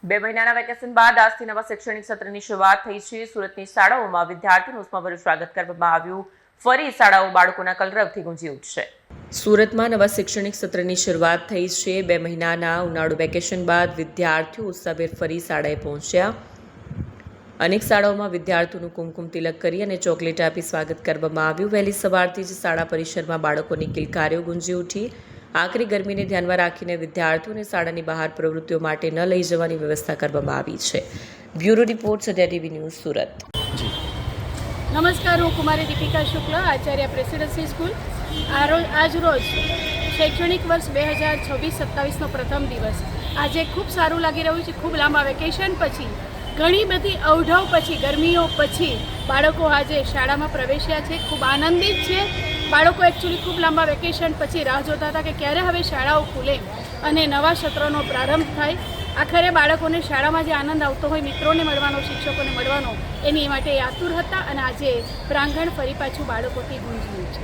2 મહિનાના વેકેશન બાદ આજથી નવા શૈક્ષણિક સત્રની શરૂઆત થઈ છે। સુરતની શાળાઓમાં વિદ્યાર્થીઓનું ઉષ્માભર્યું સ્વાગત કરવામાં આવ્યું। ફરી શાળાઓ બાળકોના કલરવથી ગુંજી ઉઠશે। સુરતમાં નવા શૈક્ષણિક સત્રની શરૂઆત થઈ છે। 2 મહિનાના ઉનાળુ વેકેશન બાદ વિદ્યાર્થીઓ ઉત્સાહભેર ફરી શાળાએ પહોંચ્યા। અનેક શાળાઓમાં વિદ્યાર્થીઓનું કુમકુમ તિલક કરી અને ચોકલેટ આપી સ્વાગત કરવામાં આવ્યું। વહેલી સવારથી જ શાળા પરિસરમાં બાળકોની કિલકારીઓ ગુંજી ઉઠી। આકરી ગરમીને ધ્યાનમાં રાખીને વિદ્યાર્થીઓને શાળાની બહાર પ્રવૃત્તિઓ માટે ન લઈ જવાની વ્યવસ્થા કરવામાં આવી છે। Bureau report Satya TV news Surat. નમસ્કાર, હું કુમારી દીપિકા શુક્લ, આચાર્ય પ્રેસિડેન્સી સ્કૂલ। આજ રોજ શૈક્ષણિક વર્ષ 2026-27નો પ્રથમ દિવસ। આજે ખૂબ સારું લાગી રહ્યું છે। ખૂબ લાંબા વેકેશન પછી, ઘણી બધી અવઢવ પછી, ગરમીઓ પછી બાળકો આજે શાળામાં પ્રવેશ્યા છે। ખૂબ આનંદિત છે। બાળકો એકચ્યુઅલી ખૂબ લાંબા વેકેશન પછી રાહ જોતા હતા કે ક્યારે હવે શાળાઓ ખુલે અને નવા સત્રનો પ્રારંભ થાય। આખરે બાળકોને શાળામાં જે આનંદ આવતો હોય, મિત્રોને મળવાનો, શિક્ષકોને મળવાનો, એની માટે આતુર હતા અને આજે પ્રાંગણ ફરી પાછું બાળકોથી ગુંજ્યું છે।